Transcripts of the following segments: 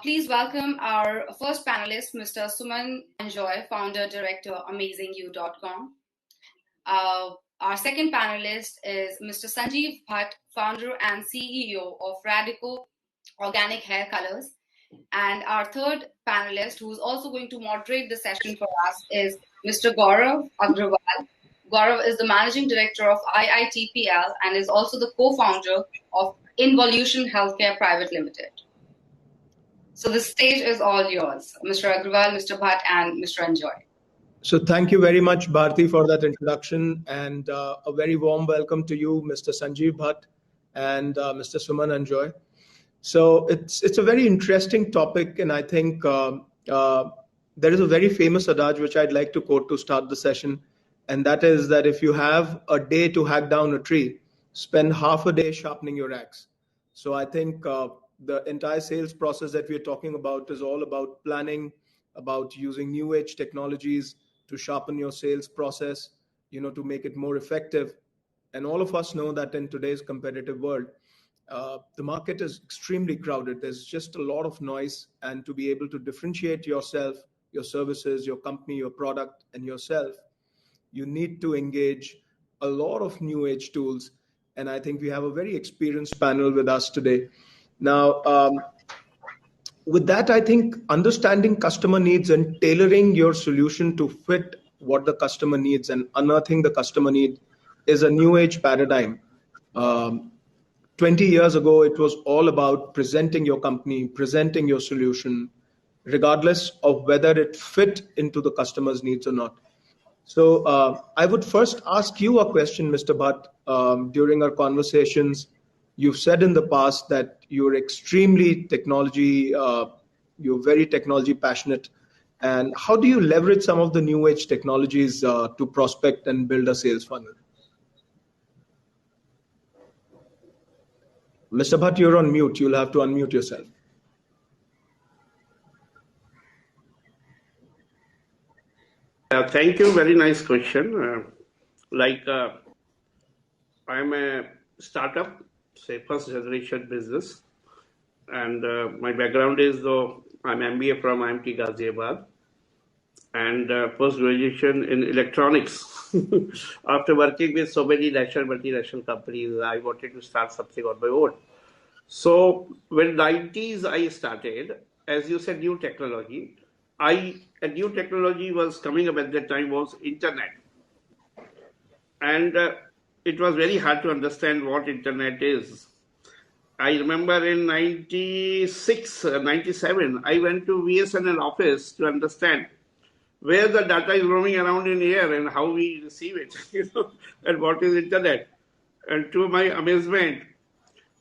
Please welcome our first panelist, Mr. Suman Anjoy, founder, director, AmazingYou.com. Our second panelist is Mr. Sanjeev Bhatt, founder and CEO of Radico Organic Hair Colors. And our third panelist, who's also going to moderate the session for us, is Mr. Gaurav Agarwal. Gaurav is the managing director of IITPL and is also the co-founder of Involution Healthcare Private Limited. So the stage is all yours, Mr. Agarwal, Mr. Bhatt, and Mr. Anjoy. So thank you very much, Bharti, for that introduction, and a very warm welcome to you, Mr. Sanjeev Bhatt and Mr. Suman Anjoy. So it's a very interesting topic, and I think there is a very famous adage which I'd like to quote to start the session, and that is that if you have a day to hack down a tree, spend half a day sharpening your axe. So I think the entire sales process that we're talking about is all about planning, about using new age technologies to sharpen your sales process, to make it more effective. And all of us know that in today's competitive world, the market is extremely crowded. There's just a lot of noise, and to be able to differentiate yourself, your services, your company, your product, and yourself, you need to engage a lot of new age tools. And I think we have a very experienced panel with us today. Now, with that, I think understanding customer needs and tailoring your solution to fit what the customer needs and unearthing the customer need is a new age paradigm. 20 years ago, it was all about presenting your company, presenting your solution, regardless of whether it fit into the customer's needs or not. So I would first ask you a question, Mr. Bhatt. During our conversations, you've said in the past that you're extremely technology, you're very technology passionate. And how do you leverage some of the new age technologies to prospect and build a sales funnel? Mr. Bhatt, you're on mute. You'll have to unmute yourself. Thank you. Very nice question. I'm a startup, say first generation business. And my background is, though, I'm MBA from IIT Ghaziabad and post-graduation in electronics. After working with so many national, multinational companies, I wanted to start something on my own. So when 90s I started, as you said, new technology. A new technology was coming up at that time was internet. And it was very hard to understand what internet is. I remember in 96, 97, I went to VSNL office to understand where the data is roaming around in the air and how we receive it, and what is internet. And to my amazement,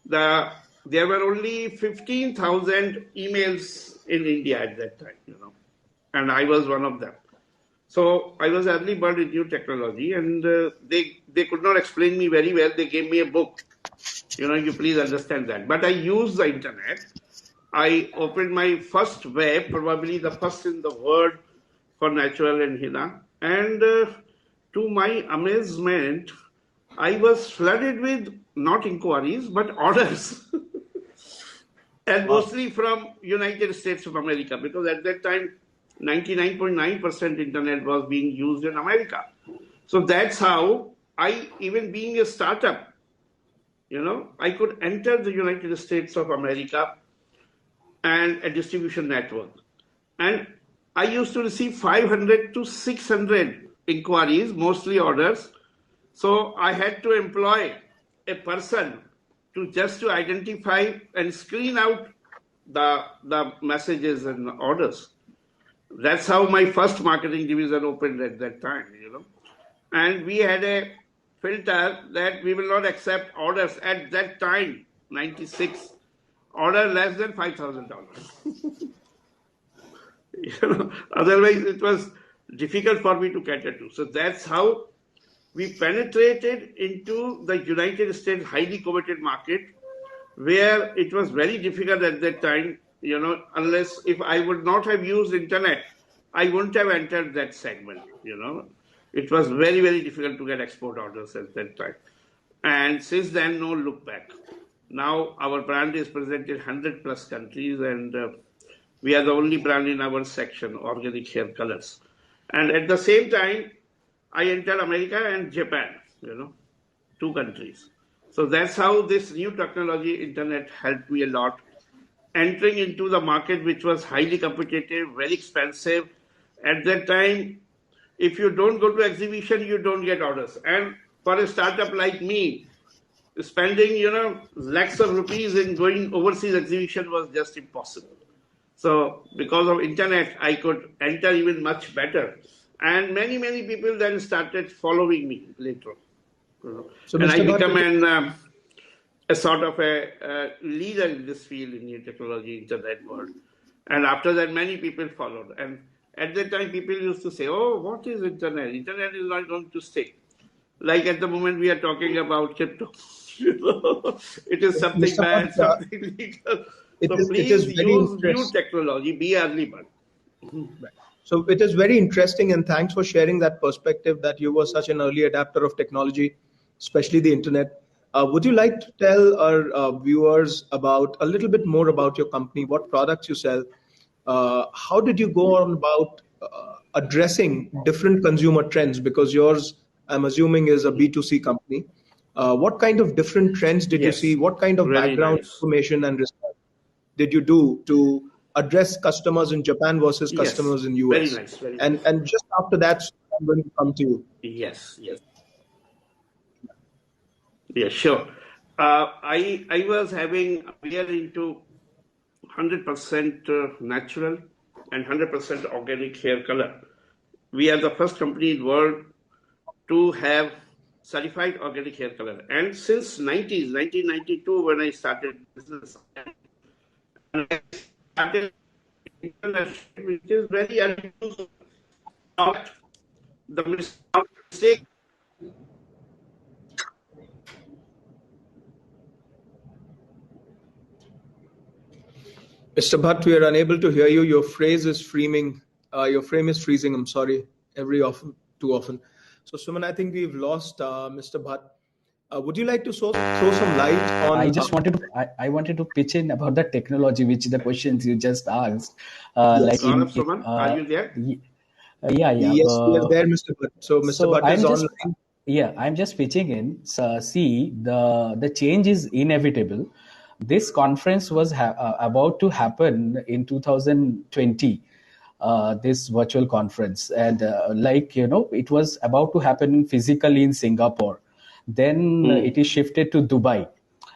there were only 15,000 emails in India at that time, and I was one of them. So I was early bird in new technology, and they could not explain me very well. They gave me a book. You please understand that. But I used the internet. I opened my first web, probably the first in the world for natural and henna. And to my amazement, I was flooded with not inquiries, but orders. And mostly from United States of America, because at that time, 99.9% internet was being used in America. So that's how even being a startup, I could enter the United States of America and a distribution network. And I used to receive 500 to 600 inquiries, mostly orders. So I had to employ a person to identify and screen out the messages and orders. That's how my first marketing division opened at that time, And we had a filter that we will not accept orders at that time, 96, order less than $5,000. Otherwise it was difficult for me to cater to. So that's how we penetrated into the United States highly coveted market, where it was very difficult at that time, unless if I would not have used internet, I wouldn't have entered that segment, It was very, very difficult to get export orders at that time. And since then, no look back. Now our brand is present in 100 plus countries, and We are the only brand in our section, organic hair colors. And at the same time, I entered America and Japan, 2 countries. So that's how this new technology, internet, helped me a lot. Entering into the market, which was highly competitive, very expensive. At that time, if you don't go to exhibition, you don't get orders. And for a startup like me, spending, lakhs of rupees in going overseas exhibition was just impossible. So because of internet, I could enter even much better. And many, many people then started following me later. So, And I Mr. become Bhatt, a sort of a leader in this field in new technology, internet world. And after that, many people followed. And at that time, people used to say, oh, what is internet? Internet is not going to stay. Like at the moment, we are talking about crypto. It is something Mr. bad, Bhatt, something legal. So it is please very use new interesting. technology, be early bird. Right. So it is very interesting, and thanks for sharing that perspective that you were such an early adapter of technology, especially the internet. Would you like to tell our viewers about a little bit more about your company, what products you sell? How did you go on about addressing different consumer trends? Because yours, I'm assuming, is a B2C company. What kind of different trends did you see? Yes, What kind of very background nice. information and research did you do to address customers in Japan versus Yes, customers in very US? nice, very And nice. just after that, I'm going to come to you. Yes, yes. Yeah, sure. I was having we are into 100% natural and 100% organic hair color. We are the first company in the world to have certified organic hair color. And since 1992, when I started business, and I started international, which is very unusual. Not the mistake. Mr. Bhatt, we are unable to hear you. Your phrase is freezing. Your frame is freezing. I'm sorry. Too often. So, Suman, I think we've lost Mr. Bhatt. Would you like to throw some light I on? just I wanted to pitch in about the technology, which the questions you just asked. Like Yes, Gaurav, Suman, are you there? yeah, yeah. yes, we are there, Mr. Bhatt. So, Mr. So Bhatt is online. I'm just pitching in. So, see, the change is inevitable. This conference was about to happen in 2020. This virtual conference, and it was about to happen physically in Singapore. Then it is shifted to Dubai.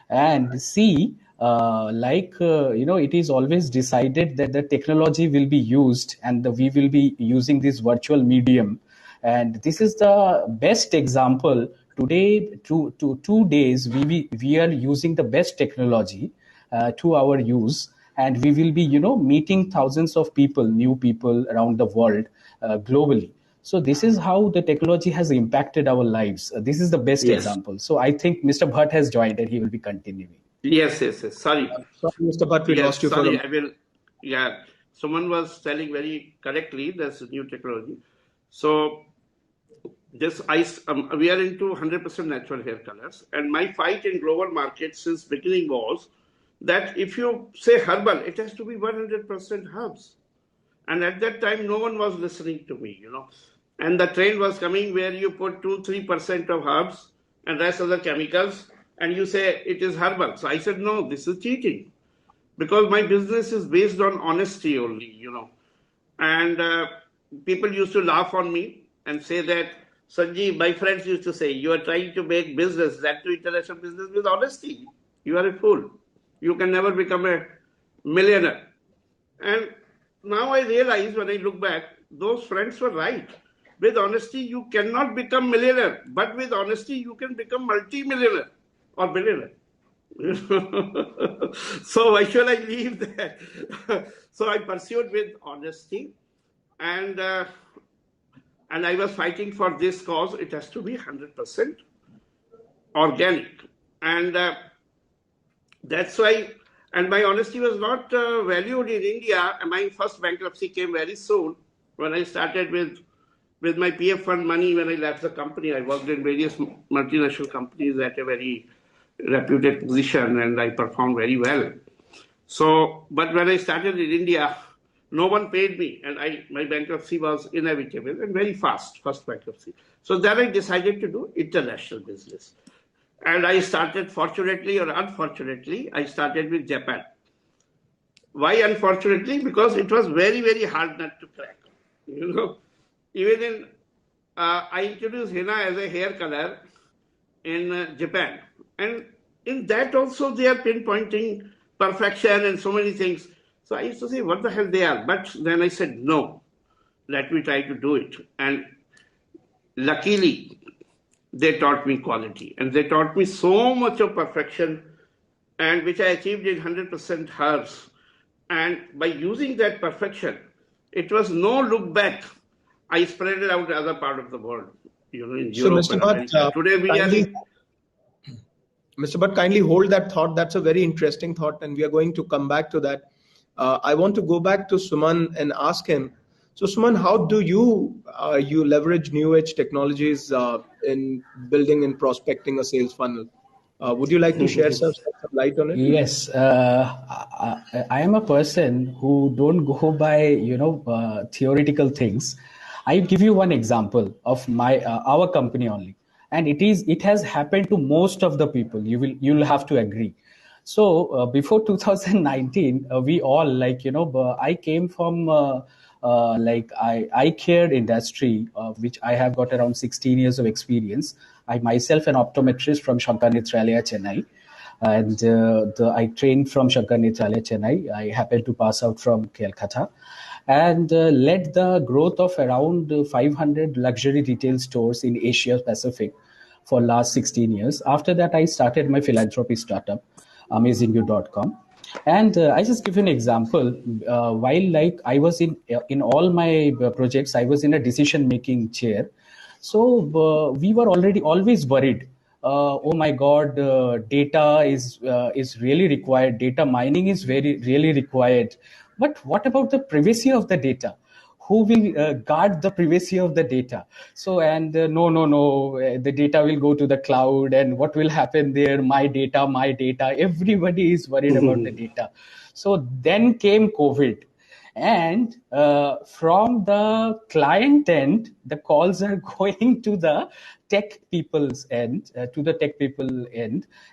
And see, it is always decided that the technology will be used, and we will be using this virtual medium. And this is the best example. Today, 2 days, we are using the best technology to our use, and we will be meeting thousands of people, new people around the world, globally. So this is how the technology has impacted our lives. This is the best Yes. example. So I think Mr. Bhatt has joined and he will be continuing. Yes, yes, yes. Sorry. Sorry, Mr. Bhatt, we Yes, lost you for a sorry. moment. I will. Yeah, someone was telling very correctly. That's new technology. So we are into 100% natural hair colors, and my fight in global market since beginning was that if you say herbal, it has to be 100% herbs. And at that time, no one was listening to me. And the trend was coming where you put 2-3% of herbs and rest of the chemicals, and you say it is herbal. So I said, no, this is cheating, because my business is based on honesty only. And people used to laugh on me and say that, Sanjeev, my friends used to say, you are trying to make business, that to international business, with honesty. You are a fool. You can never become a millionaire. And now I realize, when I look back, those friends were right. With honesty, you cannot become millionaire, but with honesty, you can become multi-millionaire or billionaire. So why should I leave that? So I pursued with honesty, and I was fighting for this cause. It has to be 100% organic, and that's why. And my honesty was not valued in India. And my first bankruptcy came very soon when I started with my PF fund money. When I left the company, I worked in various multinational companies at a very reputed position, and I performed very well. So, but when I started in India, No one paid me, and my bankruptcy was inevitable and very fast, first bankruptcy. So then I decided to do international business. And I started, fortunately or unfortunately, I started with Japan. Why unfortunately? Because it was very, very hard nut to crack. You know, even in, I introduced henna as a hair color in Japan. And in that also they are pinpointing perfection and so many things. So I used to say, what the hell they are? But then I said, no, let me try to do it. And luckily, they taught me quality. And they taught me so much of perfection, and which I achieved in 100% hers. And by using that perfection, it was no look back. I spread it out to other part of the world, in So, Europe Mr. and Bhatt, America. Today we are kindly, in. Mr. Bhatt, kindly hold that thought. That's a very interesting thought, and we are going to come back to that. I want to go back to Suman and ask him. So, Suman, how do you leverage new age technologies in building and prospecting a sales funnel? Would you like to share some light on it? Yes, I am a person who don't go by theoretical things. I give you one example of my our company only, and it has happened to most of the people. You'll have to agree. So before 2019, we all I came from eye care industry, which I have got around 16 years of experience. I myself an optometrist from Shankar Nethralaya, Chennai, and I trained from Shankar Nethralaya, Chennai. I happened to pass out from Calcutta, and led the growth of around 500 luxury retail stores in Asia Pacific for last 16 years. After that, I started my philanthropy startup, AmazingYou.com. And I just give you an example. While I was in all my projects, I was in a decision making chair. So we were always worried. Oh my God, data is really required. Data mining is really required. But what about the privacy of the data? Who will guard the privacy of the data? So, and no, the data will go to the cloud, and what will happen there? My data. Everybody is worried about the data. So then came COVID, and from the client end, the calls are going to the tech people's end,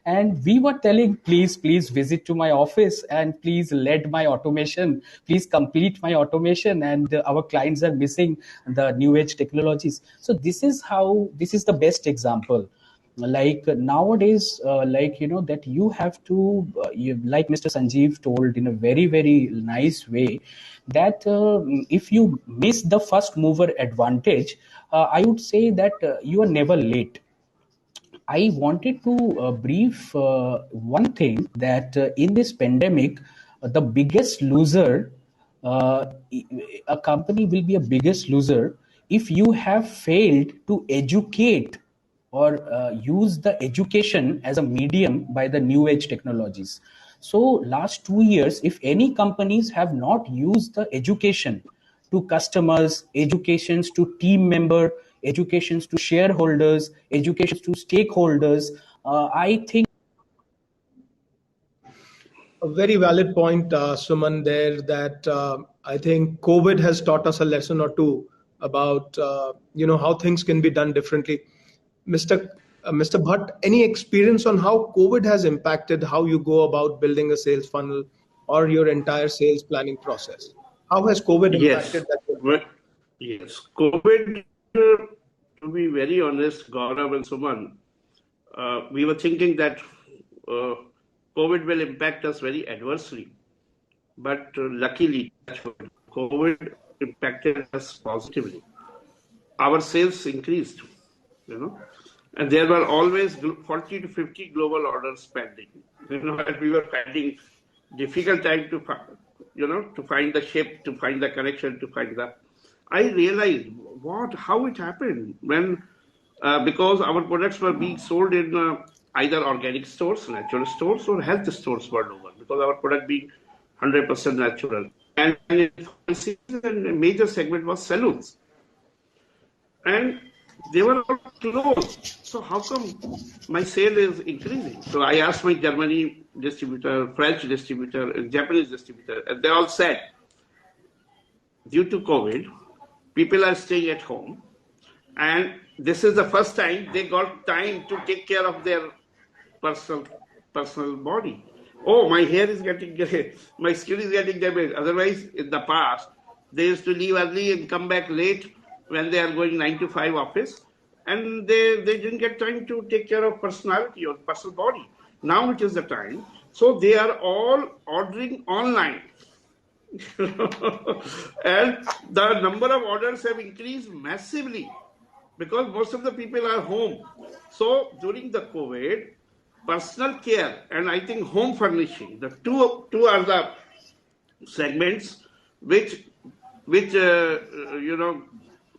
and we were telling, please visit to my office, and please lead my automation, please complete my automation, and our clients are missing the new age technologies. So this is the best example. Nowadays, that you have to like Mr. Sanjeev told in a very nice way, that if you miss the first mover advantage, I would say that you are never late. I wanted to brief one thing, that in this pandemic, the biggest loser, uh, a company will be a biggest loser if you have failed to educate or use the education as a medium by the new age technologies. So last 2 years, if any companies have not used the education to customers, educations to team member, educations to shareholders, educations to stakeholders, I think. A very valid point, Suman, there, that I think COVID has taught us a lesson or two about how things can be done differently. Mr. Bhatt, any experience on how COVID has impacted how you go about building a sales funnel or your entire sales planning process? How has COVID Yes. impacted that? Well, yes. COVID, to be very honest, Gaurav and Suman, we were thinking that uh, COVID will impact us very adversely. But luckily, COVID impacted us positively. Our sales increased, you know, and there were always 40 to 50 global orders pending, and we were finding difficult time to, to find the ship, to find the connection, to find the. I realized how it happened when, because our products were being sold in either organic stores, natural stores, or health stores world over, because our product being 100% natural. And in a major segment was salons, and they were all closed. So how come my sale is increasing? So I asked my Germany distributor, French distributor, and Japanese distributor, and they all said due to COVID, people are staying at home, and this is the first time they got time to take care of their personal personal body. Oh, my hair is getting gray, my skin is getting damaged. Otherwise, in the past, they used to leave early and come back late when they are going 9 to 5 office, and they didn't get time to take care of personality or personal body. Now it is the time, so they are all ordering online. And the number of orders have increased massively because most of the people are home. So during the COVID, personal care and I think home furnishing, the two are the segments which which you know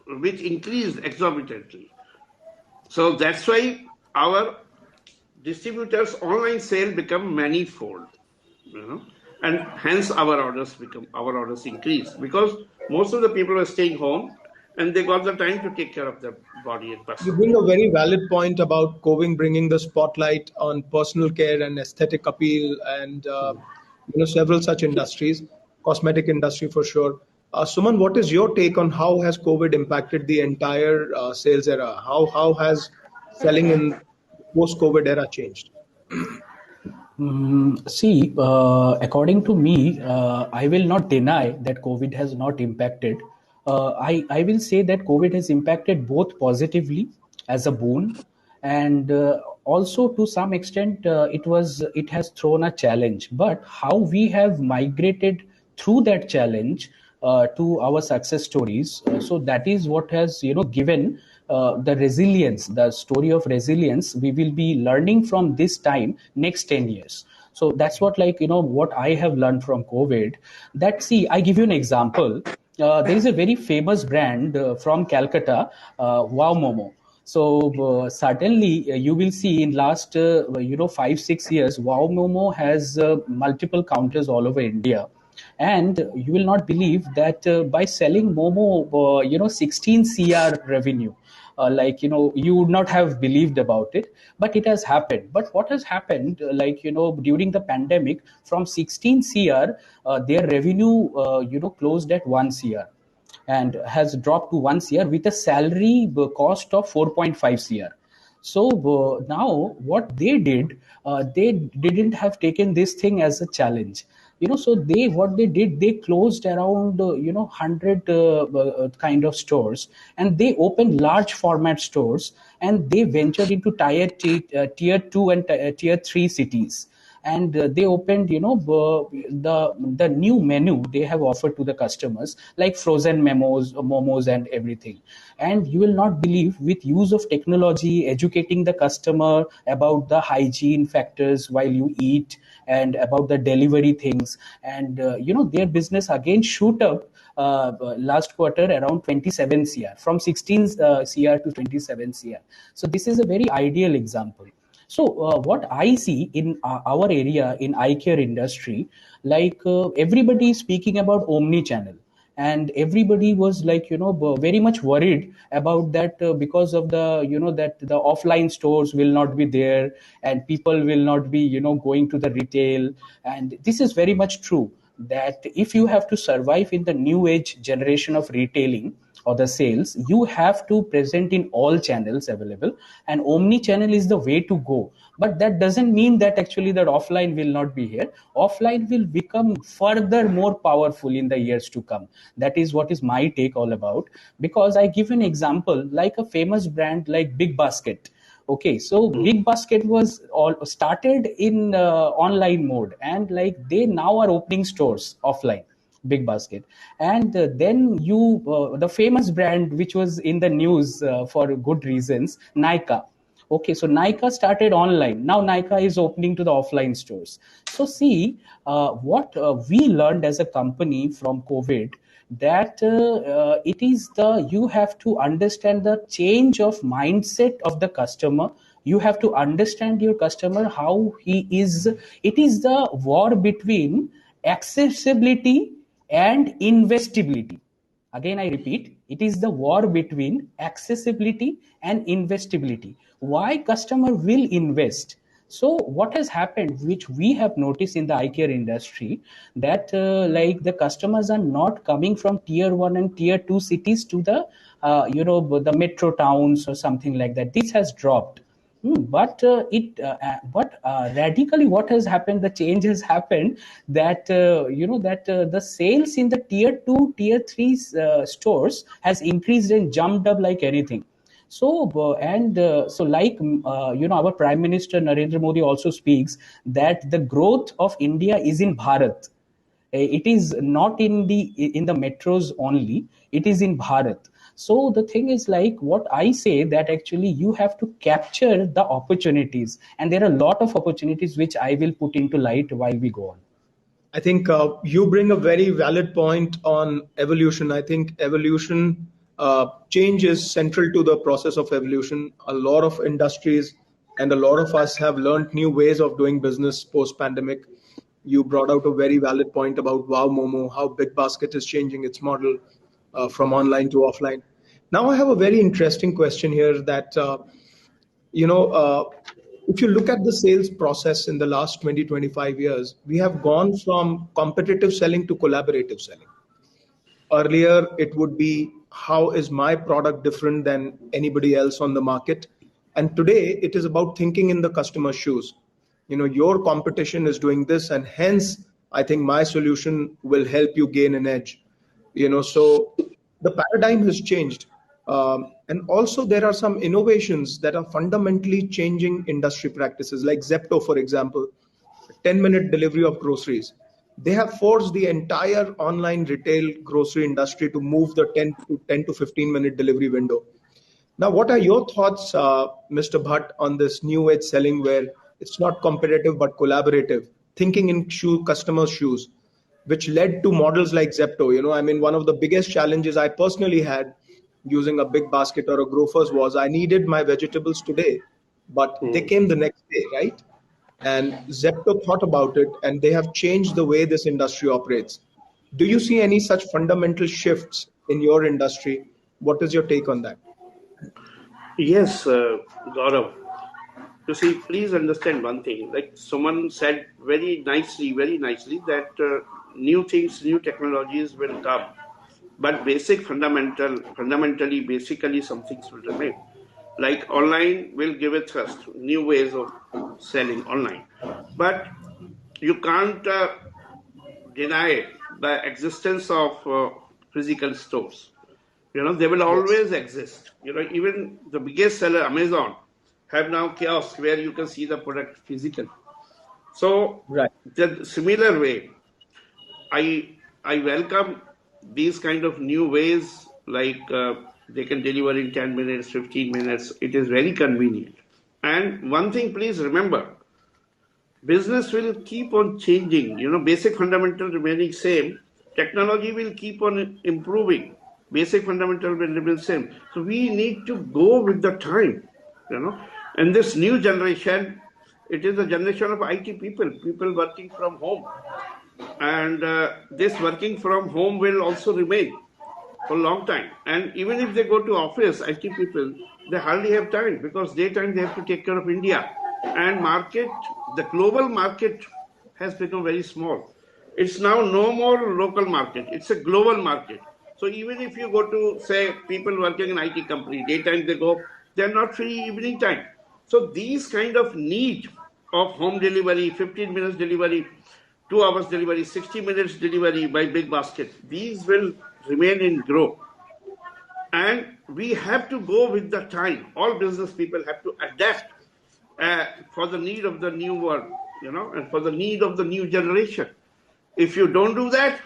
which increased exorbitantly. So that's why our distributors' online sale become manifold, you know, and hence our orders increase because most of the people are staying home and they got the time to take care of their body and You person. bring a very valid point about COVID bringing the spotlight on personal care and aesthetic appeal, and several such industries, cosmetic industry for sure. Suman, what is your take on how has COVID impacted the entire sales era? How has selling in post-COVID era changed? See, according to me, I will not deny that COVID has not impacted. I will say that COVID has impacted both positively as a boon, and also to some extent it has thrown a challenge. But how we have migrated through that challenge to our success stories, so that is what has given the resilience, the story of resilience we will be learning from this time next 10 years. So that's what, what I have learned from COVID. That, see, I give you an example. There is a very famous brand from Calcutta, Wow Momo. So certainly you will see in last 5-6 years, Wow Momo has multiple counters all over India, and you will not believe that by selling Momo 16 cr revenue, you would not have believed about it, but it has happened. But what has happened, during the pandemic, from 16 cr, their revenue closed at 1 cr, and has dropped to 1 cr with a salary cost of 4.5 cr. So now what they did, they didn't have taken this thing as a challenge. So what they did, they closed around 100 kind of stores, and they opened large format stores, and they ventured into tier 2 and tier 3 cities. And they opened the new menu they have offered to the customers, like frozen momos and everything. And you will not believe, with use of technology, educating the customer about the hygiene factors while you eat, and about the delivery things, and their business again shoot up last quarter around 27 cr, from 16 cr to 27 cr. So this is a very ideal example. So what I see in our area in eye care industry, everybody is speaking about omni channel, and everybody was very much worried about that, because of the that the offline stores will not be there, and people will not be going to the retail. And this is very much true, that if you have to survive in the new age generation of retailing or the sales, you have to present in all channels available, and omni channel is the way to go. But that doesn't mean that actually that offline will not be here. Offline will become further more powerful in the years to come. That is what is my take all about. Because I give an example, like a famous brand like Big Basket. Okay, so Big Basket was all started in online mode, and they now are opening stores offline. Big Basket. And then the famous brand which was in the news for good reasons, Nika. Okay, so Nika started online. Now Nika is opening to the offline stores. So see, what we learned as a company from COVID, that it is you have to understand the change of mindset of the customer. You have to understand your customer, how he is. It is the war between accessibility and investability. Again, I repeat, it is the war between accessibility and investability. Why customer will invest? So what has happened, which we have noticed in the eye care industry, that like the customers are not coming from tier 1 and tier 2 cities to the the metro towns or something like that. This has dropped. But radically, what has happened? The change has happened that the sales in the tier 2, tier 3 stores has increased and jumped up like anything. So our Prime Minister Narendra Modi also speaks that the growth of India is in Bharat. It is not in the metros only. It is in Bharat. So the thing is, like what I say, that actually you have to capture the opportunities, and there are a lot of opportunities which I will put into light while we go on. I think you bring a very valid point on evolution. I think evolution, change is central to the process of evolution. A lot of industries and a lot of us have learned new ways of doing business post pandemic. You brought out a very valid point about Wow Momo, how Big Basket is changing its model from online to offline. Now, I have a very interesting question here that you know, if you look at the sales process in the last 20, 25 years, we have gone from competitive selling to collaborative selling. Earlier, it would be how is my product different than anybody else on the market? And today, it is about thinking in the customer's shoes. Your competition is doing this, and hence, I think my solution will help you gain an edge. So the paradigm has changed. And also, there are some innovations that are fundamentally changing industry practices, like Zepto, for example, 10-minute delivery of groceries. They have forced the entire online retail grocery industry to move the 10 to 15-minute delivery window. Now, what are your thoughts, Mr. Bhatt, on this new age selling where it's not competitive but collaborative, thinking in customers' shoes, which led to models like Zepto? I mean, one of the biggest challenges I personally had using a big basket or a Grofers was I needed my vegetables today, but they came the next day, right? And Zepto thought about it, and they have changed the way this industry operates. Do you see any such fundamental shifts in your industry? What is your take on that? Yes, Gaurav. You see, please understand one thing. Like someone said very nicely, that new things, new technologies will come, but basically, some things will remain. Like online will give a thrust, new ways of selling online, but you can't deny the existence of physical stores. They will Yes. always exist. Even the biggest seller, Amazon, have now kiosks where you can see the product physically. So, Right. the similar way, I welcome these kind of new ways, like they can deliver in 10 minutes, 15 minutes. It is very convenient. And one thing, please remember, business will keep on changing. Basic fundamental remaining same. Technology will keep on improving. Basic fundamental will remain same. So we need to go with the time. And this new generation, it is a generation of IT people working from home, and this working from home will also remain for a long time. And even if they go to office, IT people, they hardly have time, because daytime they have to take care of India. And the global market has become very small. It's now no more local market, it's a global market. So even if you go to, say, people working in IT company, daytime they go, they're not free evening time. So these kind of need of home delivery, 15 minutes delivery, 2 hours delivery, 60 minutes delivery by big basket, these will remain in grow. And we have to go with the time. All business people have to adapt for the need of the new world, and for the need of the new generation. If you don't do that,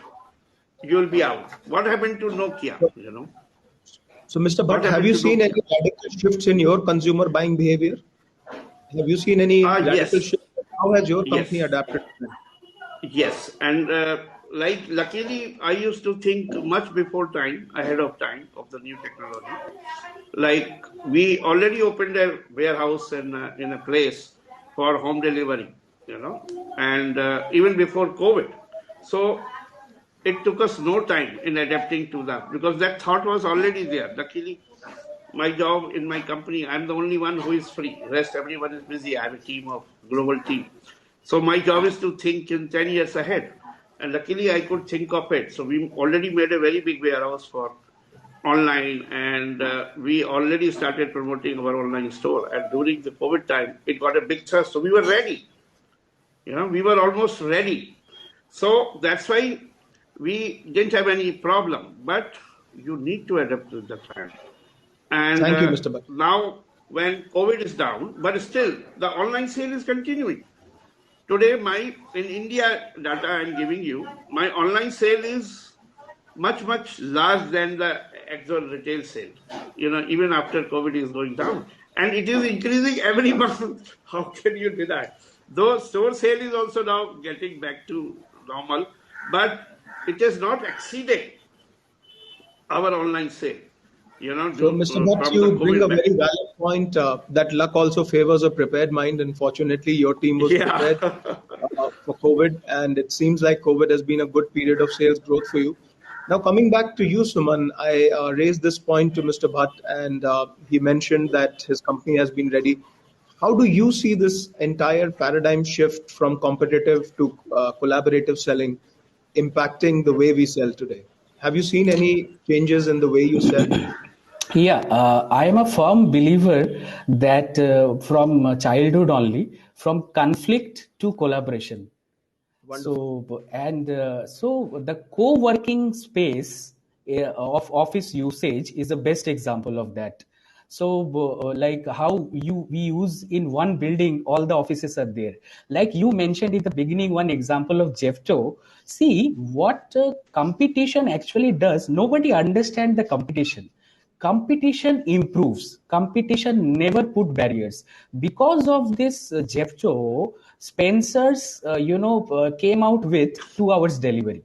you'll be out. What happened to Nokia? So, Mr. What Bhatt, have happened you to seen Nokia? any radical shifts in your consumer buying behavior? Have you seen any radical Yes, shifts? How has your company yes. adapted to them? Yes, and like luckily, I used to think much before time, ahead of time, of the new technology. Like we already opened a warehouse in a place for home delivery, and even before COVID. So it took us no time in adapting to that, because that thought was already there. Luckily, my job in my company, I'm the only one who is free. Rest everyone is busy. I have a team of global team. So my job is to think in 10 years ahead. And luckily I could think of it. So we already made a very big warehouse for online, and we already started promoting our online store. And during the COVID time, it got a big thrust. So we were ready. We were almost ready. So that's why we didn't have any problem. But you need to adapt to the time. And Thank you, Mr. Bhatt. now, when COVID is down, but still the online sale is continuing. Today, in India data I'm giving you, my online sale is much larger than the actual retail sale. Even after COVID is going down, and it is increasing every month. How can you deny? Though store sale is also now getting back to normal, but it is not exceeding our online sale. So, Mr. Bhatt, From the you bring a COVID back. very valid point that luck also favors a prepared mind. And fortunately, your team was Yeah. prepared for COVID, and it seems like COVID has been a good period of sales growth for you. Now, coming back to you, Suman, I raised this point to Mr. Bhatt, and he mentioned that his company has been ready. How do you see this entire paradigm shift from competitive to collaborative selling impacting the way we sell today? Have you seen any changes in the way you sell? Yeah, I am a firm believer that from childhood only, from conflict to collaboration. Wonderful. So the co-working space of office usage is the best example of that. So like how we use in one building, all the offices are there. Like you mentioned in the beginning, one example of Jefto. See what competition actually does. Nobody understands the competition improves. Competition never put barriers. Because of this Jefto, Spencer's came out with 2 hours delivery.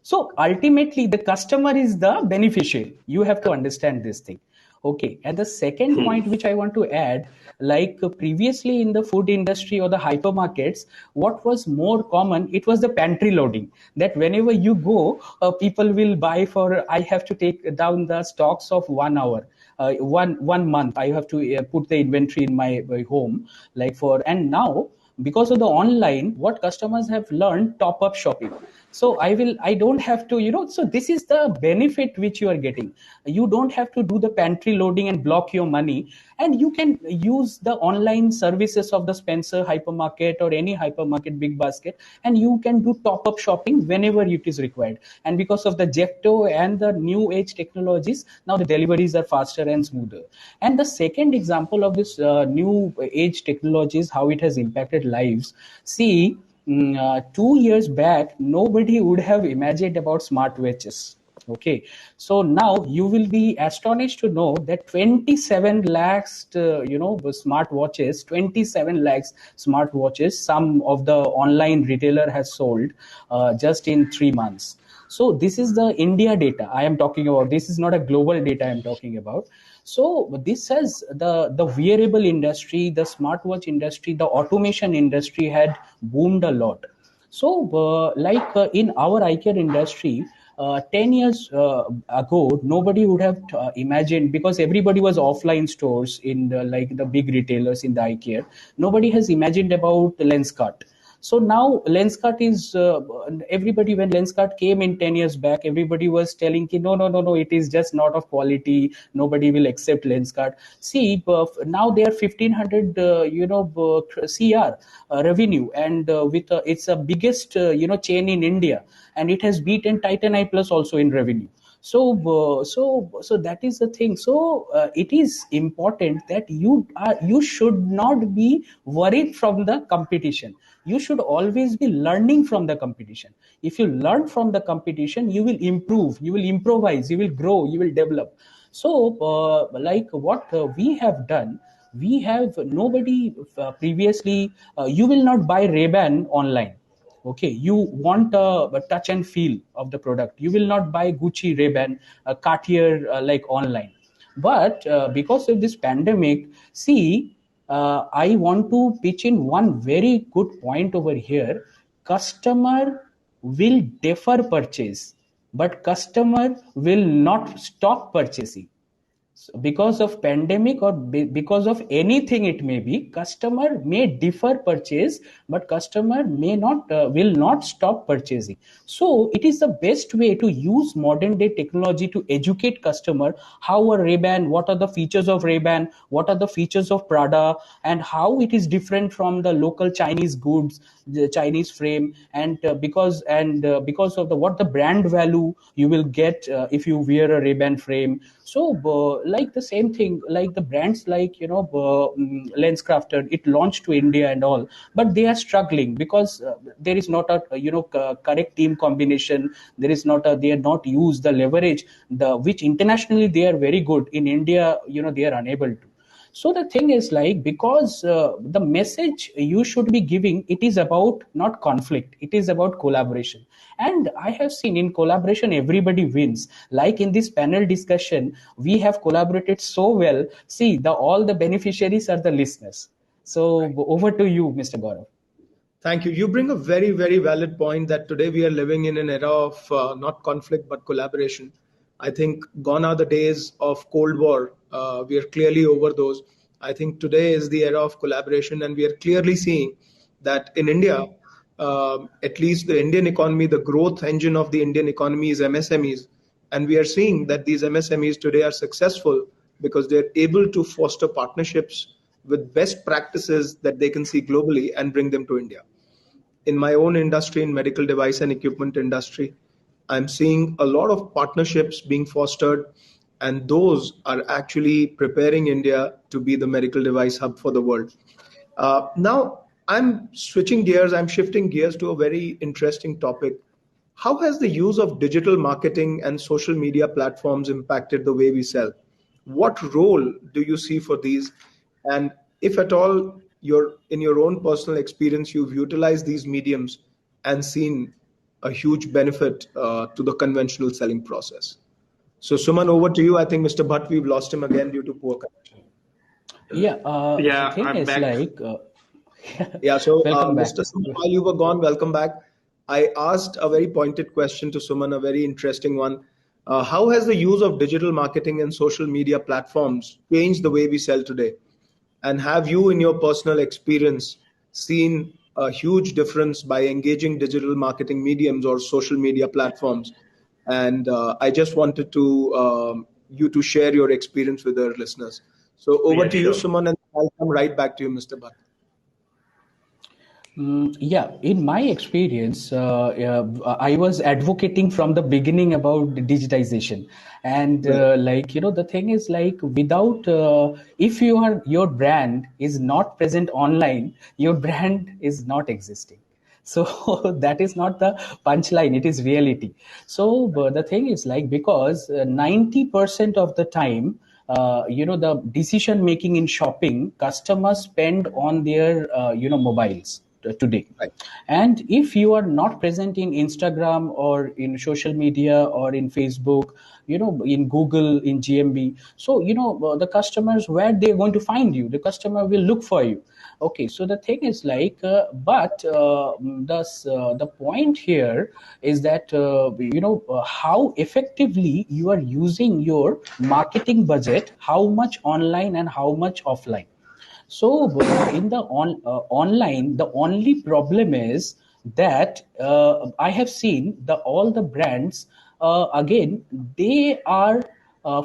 So ultimately the customer is the beneficiary. You have to understand this thing. Okay, and the second point which I want to add, like previously in the food industry or the hypermarkets, what was more common, it was the pantry loading, that whenever you go, people will buy for, I have to take down the stocks of 1 hour, one month I have to put the inventory in my home, like for, and now because of the online, what customers have learned, top up shopping. So I don't have to, so this is the benefit which you are getting. You don't have to do the pantry loading and block your money, and you can use the online services of the Spencer hypermarket or any hypermarket big basket, and you can do top up shopping whenever it is required. And because of the Jefto and the new age technologies, now the deliveries are faster and smoother. And the second example of this new age technologies, how it has impacted lives. See, 2 years back, nobody would have imagined about smartwatches. Okay, so now you will be astonished to know that 27 lakhs, smartwatches, 27 lakhs smartwatches, some of the online retailer has sold just in 3 months. So this is the India data I am talking about. This is not a global data I am talking about. So this has the wearable industry, the smartwatch industry, the automation industry had boomed a lot. So in our eye care industry, 10 years ago, nobody would have imagined, because everybody was offline stores in the big retailers in the eye care. Nobody has imagined about lens cut. So now Lenskart is everybody, when Lenskart came in 10 years back, everybody was telling no, it is just not of quality. Nobody will accept Lenskart. See, now they are 1500 CR revenue, and with it's the biggest chain in India, and it has beaten Titan Eye Plus also in revenue. So that is the thing. So it is important that you should not be worried from the competition. You should always be learning from the competition. If you learn from the competition, you will improve, you will improvise, you will grow, you will develop. So like what we have done, we have nobody previously, you will not buy Ray-Ban online. Okay, you want a touch and feel of the product. You will not buy Gucci, Ray-Ban, Cartier like online. But because of this pandemic, see, I want to pitch in one very good point over here. Customer will defer purchase, but customer will not stop purchasing. because of pandemic or because of anything it may be, customer may defer purchase, but customer may not will not stop purchasing. So it is the best way to use modern day technology to educate customer how a Ray-Ban, what are the features of Ray-Ban, what are the features of Prada, and how it is different from the local Chinese goods, the Chinese frame, and because of the what the brand value you will get if you wear a Ray-Ban frame. So like the same thing, like the brands like Lenscrafted, it launched to India and all, but they are struggling because there is not a correct team combination. There is not a, they are not use the leverage the which internationally they are very good. In India, they are unable to. So the thing is like, because the message you should be giving, it is about not conflict, it is about collaboration. And I have seen in collaboration everybody wins. Like in this panel discussion, we have collaborated so well. See, the all the beneficiaries are the listeners. So over to you, Mr. Gaurav. Thank you. You bring a very, very valid point that today we are living in an era of not conflict but collaboration. I think gone are the days of Cold War. We are clearly over those. I think today is the era of collaboration, and we are clearly seeing that in India, at least the Indian economy, the growth engine of the Indian economy is MSMEs. And we are seeing that these MSMEs today are successful because they're able to foster partnerships with best practices that they can see globally and bring them to India. In my own industry, in medical device and equipment industry, I'm seeing a lot of partnerships being fostered, and those are actually preparing India to be the medical device hub for the world. Now, I'm switching gears, I'm shifting gears to a very interesting topic. How has the use of digital marketing and social media platforms impacted the way we sell? What role do you see for these? And if at all, in your own personal experience, you've utilized these mediums and seen a huge benefit to the conventional selling process. So, Suman, over to you. I think Mr. Bhatt, we've lost him again due to poor connection. Yeah, the Yeah, thing I'm is back. like, Yeah, so welcome back. Mr. Suman, while you were gone, welcome back. I asked a very pointed question to Suman, a very interesting one. How has the use of digital marketing and social media platforms changed the way we sell today? And have you, in your personal experience, seen a huge difference by engaging digital marketing mediums or social media platforms? And I just wanted to you to share your experience with our listeners. So over Yeah, to you, sure. Suman, and I'll come right back to you, Mr. Bhatt. Yeah, in my experience, I was advocating from the beginning about digitization, and Right. the thing is like, without if your brand is not present online, your brand is not existing. So that is not the punchline; it is reality. So the thing is like, because 90% of the time, the decision making in shopping, customers spend on their mobiles today. Right. And if you are not present in Instagram or in social media or in Facebook, in Google, in GMB, so the customers, where they're going to find you, the customer will look for you. Okay, so the thing is like, but the point here is that how effectively you are using your marketing budget, how much online and how much offline. So in the online, the only problem is that I have seen the all the brands again, they are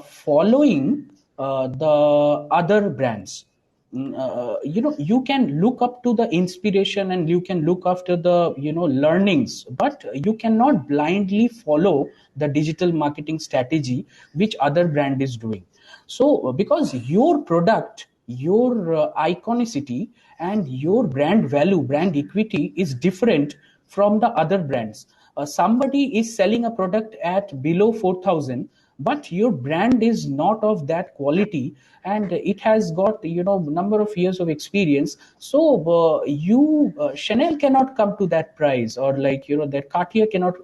following the other brands. You can look up to the inspiration and you can look after the learnings, but you cannot blindly follow the digital marketing strategy which other brand is doing. So because your product, your iconicity and your brand value, brand equity is different from the other brands. Somebody is selling a product at below 4,000, but your brand is not of that quality, and it has got number of years of experience. So you Chanel cannot come to that price, or that Cartier cannot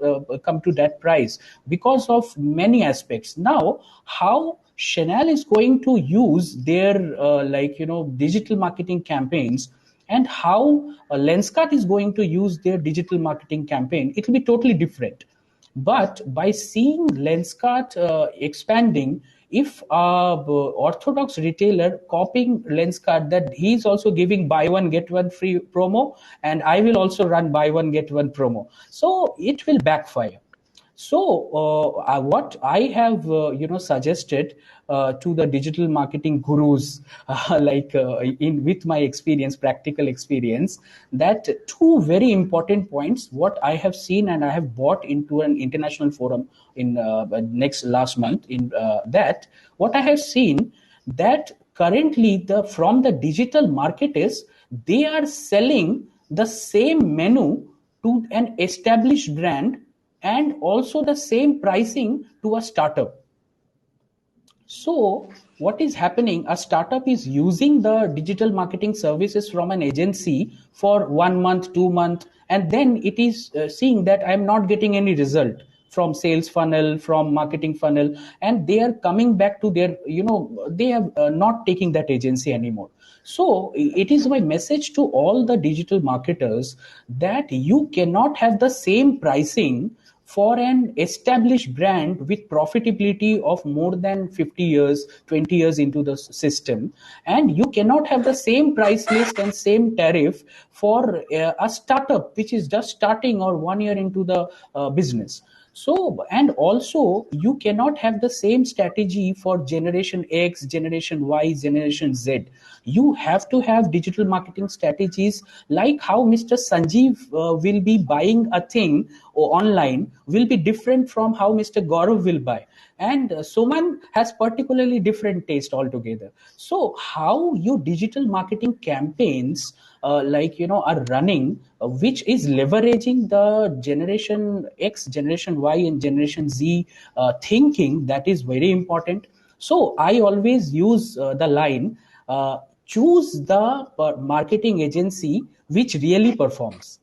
come to that price because of many aspects. Now, how Chanel is going to use their digital marketing campaigns, and how Lenskart is going to use their digital marketing campaign, it will be totally different. But by seeing Lenskart expanding, if orthodox retailer copying Lenskart, that he's also giving buy one get one free promo, and I will also run buy one get one promo, so it will backfire. So what I have suggested to the digital marketing gurus, in with my experience, practical experience, that two very important points what I have seen, and I have bought into an international forum in last month. In that, what I have seen, that currently from the digital marketers, they are selling the same menu to an established brand, and also the same pricing to a startup. So what is happening, a startup is using the digital marketing services from an agency for 1 month, 2 months, and then it is seeing that I'm not getting any result from sales funnel, from marketing funnel, and they are coming back to their, they are not taking that agency anymore. So it is my message to all the digital marketers that you cannot have the same pricing for an established brand with profitability of more than 50 years, 20 years into the system, and you cannot have the same price list and same tariff for a startup which is just starting or 1 year into the business. So, and also you cannot have the same strategy for generation X, generation Y, generation Z. You have to have digital marketing strategies, like how Mr. Sanjeev will be buying a thing online will be different from how Mr. Gaurav will buy. And Suman has particularly different taste altogether. So how your digital marketing campaigns are running, which is leveraging the generation X, generation Y, and generation Z thinking, that is very important. So I always use the line, choose the marketing agency which really performs.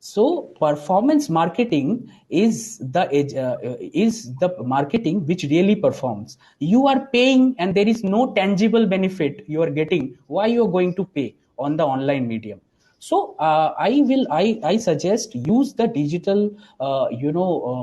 So performance marketing is the marketing which really performs. You are paying and there is no tangible benefit you are getting. Why you are going to pay on the online medium? So I suggest use the digital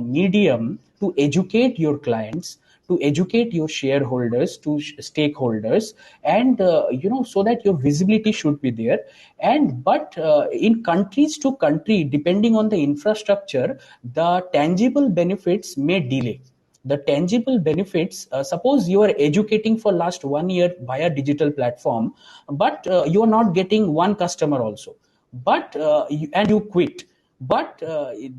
medium to educate your clients, to educate your shareholders, to stakeholders, and so that your visibility should be there. And but in countries to country, depending on the infrastructure, the tangible benefits may delay. The tangible benefits, suppose you are educating for last 1 year via digital platform, but you are not getting one customer also, but and you quit, but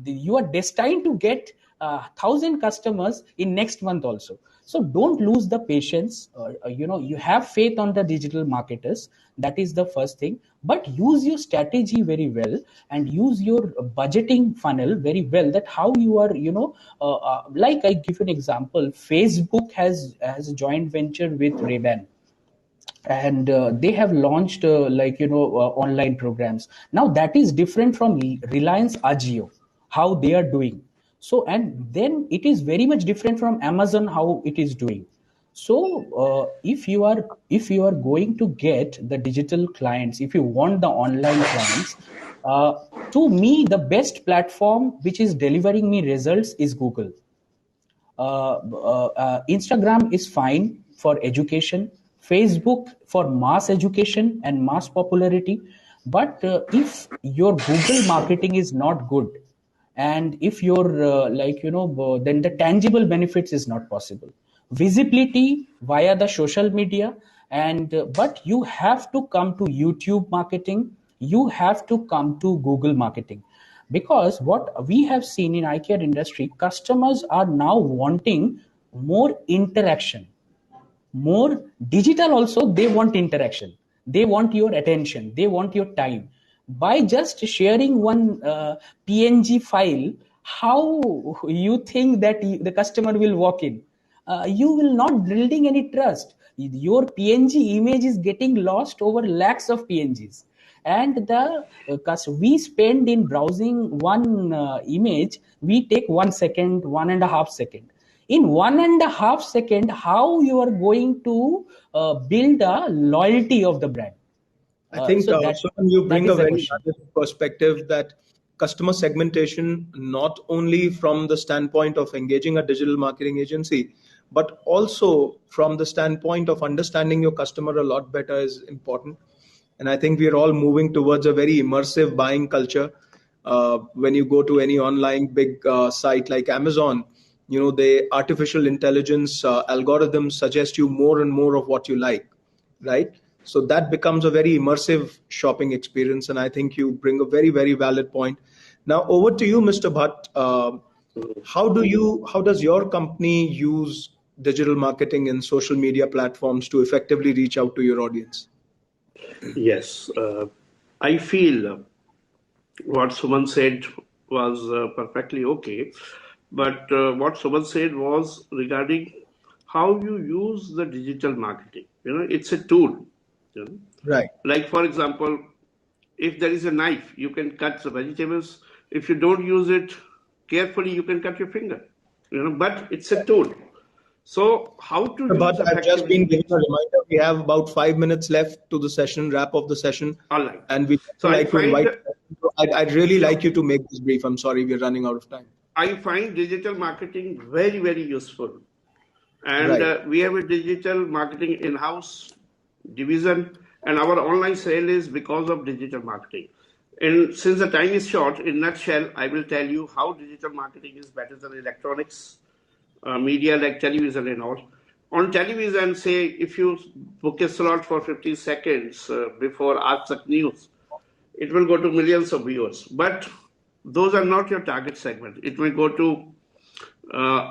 you are destined to get 1,000 customers in next month also. So don't lose the patience. You have faith on the digital marketers. That is the first thing. But use your strategy very well, and use your budgeting funnel very well. That how you are, like I give you an example. Facebook has a joint venture with Ray-Ban, and they have launched online programs. Now that is different from Reliance Agio, how they are doing. So, and then it is very much different from Amazon, how it is doing. So if you are going to get the digital clients, if you want the online clients, uh, to me the best platform which is delivering me results is Google. Instagram is fine for education, Facebook for mass education and mass popularity. But if your Google marketing is not good, and if you're then the tangible benefits is not possible. Visibility via the social media, and but you have to come to YouTube marketing, you have to come to Google marketing, because what we have seen in eye care industry, customers are now wanting more interaction, more digital also. They want interaction, they want your attention, they want your time. By just sharing one PNG file, how you think that the customer will walk in? You will not building any trust. Your PNG image is getting lost over lakhs of PNGs, and we spend in browsing one image, we take 1 second, 1.5 second. In 1.5 second, how you are going to build a loyalty of the brand? I think So so you that bring a is the very question. valid perspective that customer segmentation, not only from the standpoint of engaging a digital marketing agency, but also from the standpoint of understanding your customer a lot better is important. And I think we are all moving towards a very immersive buying culture. When you go to any online big site like Amazon, the artificial intelligence algorithms suggest you more and more of what you like, right? So that becomes a very immersive shopping experience. And I think you bring a very, very valid point. Now, over to you, Mr. Bhatt. How does your company use digital marketing and social media platforms to effectively reach out to your audience? Yes, I feel what Suman said was perfectly okay. But what Suman said was regarding how you use the digital marketing. It's a tool. Right. Like, for example, if there is a knife, you can cut the vegetables. If you don't use it carefully, you can cut your finger. But it's a tool. So how to use But I've just been effectively? given a reminder. We have about 5 minutes left to the session, wrap of the session. All right. And we'd So I like to invite, find I'd really sure. like you to make this brief. I'm sorry, we're running out of time. I find digital marketing very, very useful. And Right. we have a digital marketing in-house division, and our online sale is because of digital marketing. And since the time is short, in nutshell, I will tell you how digital marketing is better than electronics, media like television and all. On television, say if you book a slot for 15 seconds before Aaj Tak News, it will go to millions of viewers. But those are not your target segment. It may go to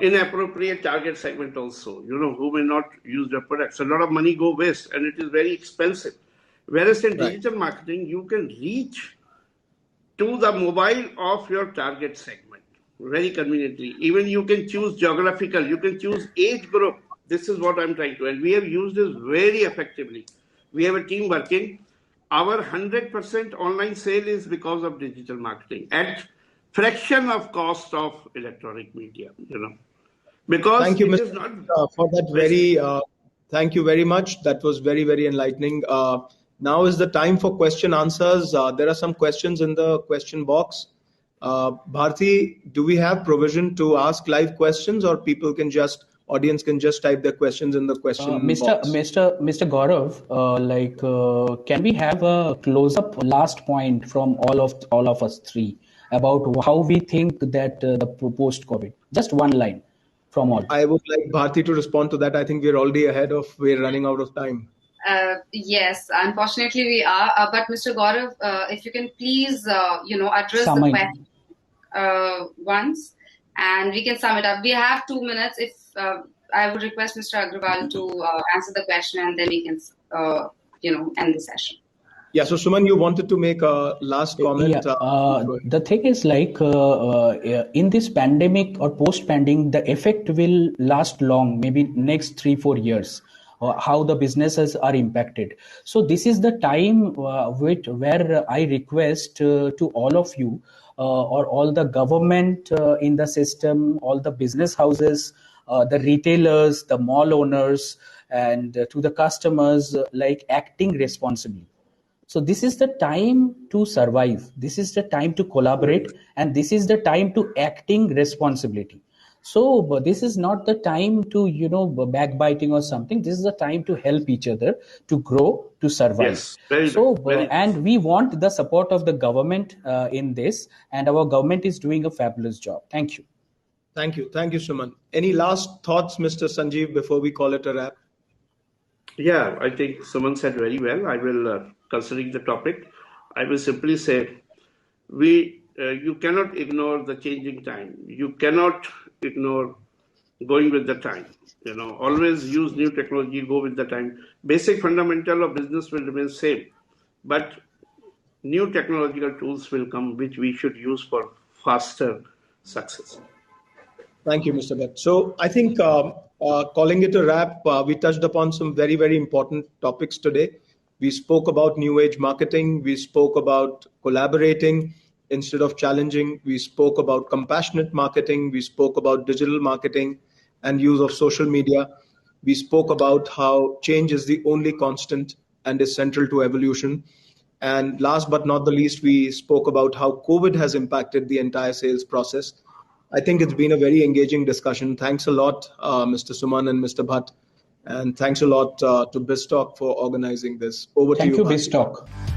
inappropriate target segment also, who may not use the products. A lot of money go waste and it is very expensive. Whereas in Right. digital marketing, you can reach to the mobile of your target segment very conveniently. Even you can choose geographical, you can choose age group. This is what I'm trying to, and we have used this very effectively. We have a team working. Our 100% online sale is because of digital marketing at fraction of cost of electronic media, because Thank you, it Mr. is not For that wasting. thank you very much. That was very, very enlightening. Now is the time for question answers. There are some questions in the question box. Bharti, do we have provision to ask live questions, or audience can just type their questions in the question box? Mr. Gaurav, can we have a close-up last point from all of us three about how we think that the post-COVID? Just one line from all. I would like Bharti to respond to that. I think we're running out of time. Yes, unfortunately we are. But Mr. Gaurav, if you can please, address Sum the it. question once, and we can sum it up. We have 2 minutes. If I would request Mr. Agarwal to answer the question, and then we can, end the session. Yeah. So Suman, you wanted to make a last comment. The thing is in this pandemic or post-pandemic, the effect will last long, maybe next 3-4 years. How the businesses are impacted. So this is the time where I request to all of you or all the government in the system, all the business houses, the retailers, the mall owners, and to the customers, acting responsibly. So this is the time to survive. This is the time to collaborate, and this is the time to acting responsibility. So this is not the time to backbiting or something. This is the time to help each other to grow, to survive. Yes, very So nice. Very nice. and we want the support of the government in this, and our government is doing a fabulous job. Thank you. Thank you, Suman. Any last thoughts, Mr. Sanjeev, before we call it a wrap? Yeah, I think someone said very well. I will, considering the topic, I will simply say, you cannot ignore the changing time. You cannot ignore going with the time. Always use new technology, go with the time. Basic fundamental of business will remain same, but new technological tools will come which we should use for faster success. Thank you, Mr. Bhatt. So I think calling it a wrap, we touched upon some very, very important topics today. We spoke about new age marketing. We spoke about collaborating instead of challenging. We spoke about compassionate marketing. We spoke about digital marketing and use of social media. We spoke about how change is the only constant and is central to evolution. And last but not the least, we spoke about how COVID has impacted the entire sales process. I think it's been a very engaging discussion. Thanks a lot, Mr. Suman and Mr. Bhatt. And thanks a lot to BizTalk for organizing this. Over to Thank you, you, Bharti. BizTalk.